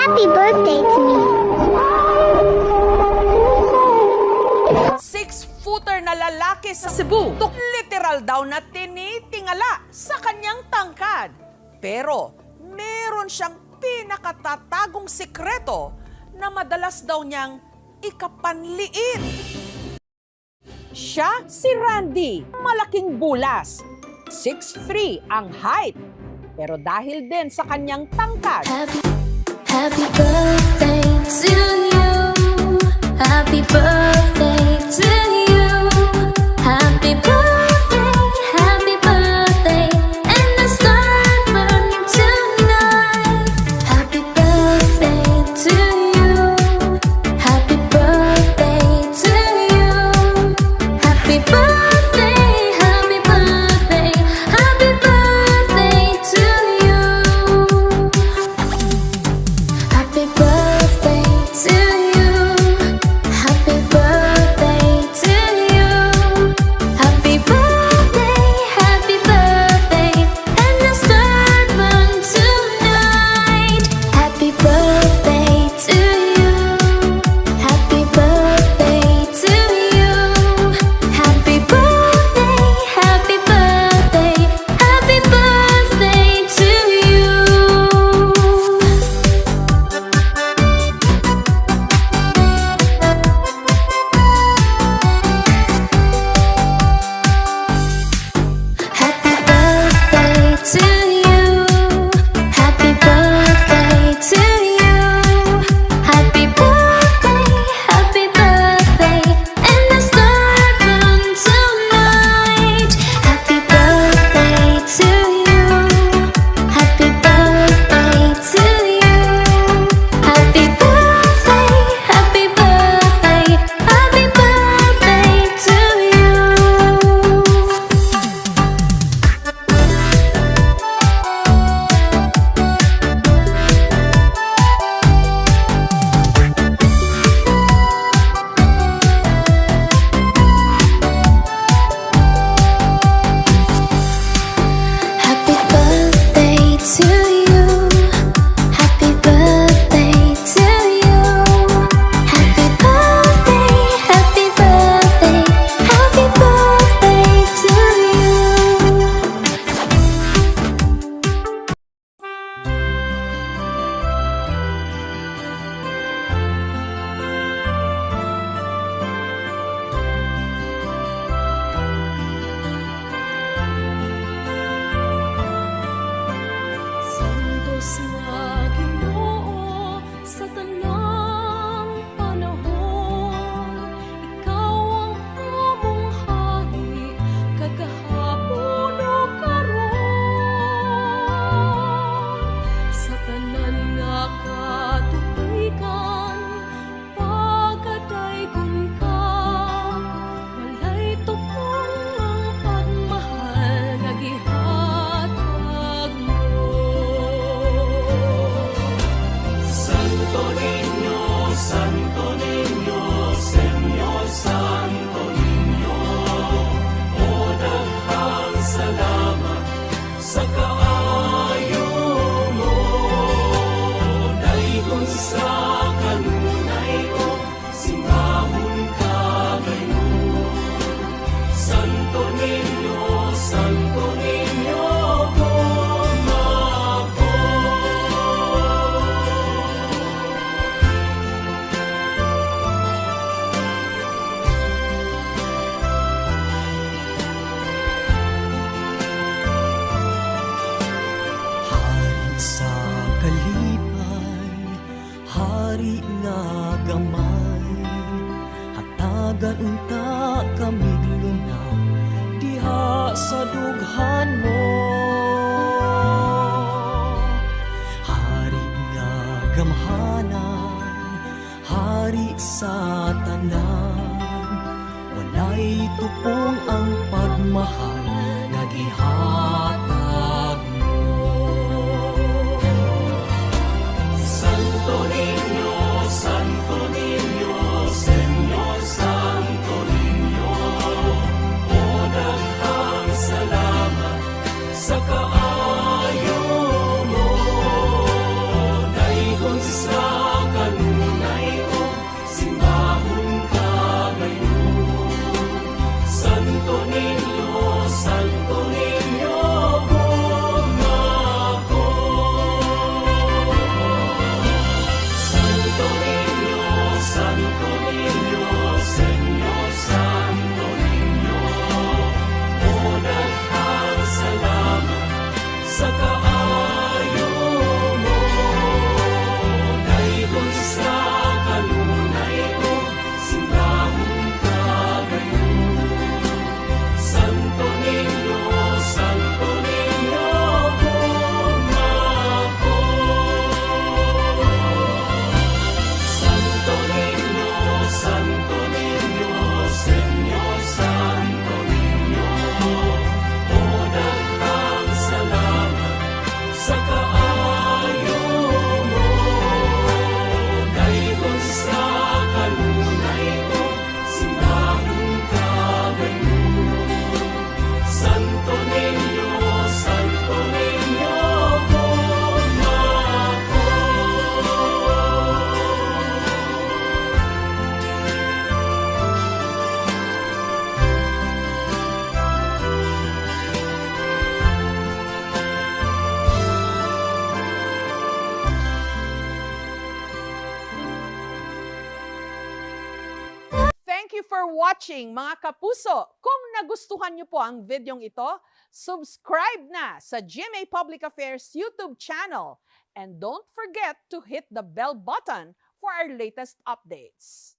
happy birthday to me. 6-footer na lalaki sa Cebu, literal daw na tinitingala sa kanyang tangkad. Pero meron siyang pinakatatagong sikreto na madalas daw niyang ikapanliit. Siya si Randy, malaking bulas. 6'3" ang height. Pero dahil din sa kanyang tangkad, Happy birthday to you. Happy birthday to you. Happy birthday, and the sun burn tonight. Happy birthday to you. Happy birthday to you. Happy birthday, happy birthday, happy birthday to you. Happy birthday to you. Happy birthday to you. Happy birthday, and the sun burn tonight. Happy birthday to you. Happy birthday to you. Happy birthday, happy birthday, happy birthday to you. Happy birthday to you. Happy birthday to you. Happy birthday, and the star burn tonight. Happy birthday to you. Happy birthday to you. Happy birthday, happy birthday, happy birthday to you. Happy birthday to you. Happy birthday to you. Happy birthday, happy birthday, happy birthday to you. Santos nga Ginoo sa tanang panahon, ikaw ang among hari, kagahapon o karon. Sa tanan nga katuigan, pagkadaygon ka, walay tupong ang pagmahal nga gihatag mo. Santo Niño, Señor Santo Niño, o daghang salamat sa kaayo mo. Daygon sa kanunay ko, simahon ka ngayon. Santo Niño, kumako. Hari sa kalipay, hari nga gamay, hatagan unta kami luna, diha sa dughan mo. Hari nga gamhanan, hari sa tanan, walay tupong ang pagmahal nga gihatag mo. Santo Niño, Señor Santo Niño, o daghang salamat sa kaayo mo. Daygon sa watching, mga kapuso. Kung nagustuhan niyo po ang videong ito, subscribe na sa GMA Public Affairs YouTube channel. And don't forget to hit the bell button for our latest updates.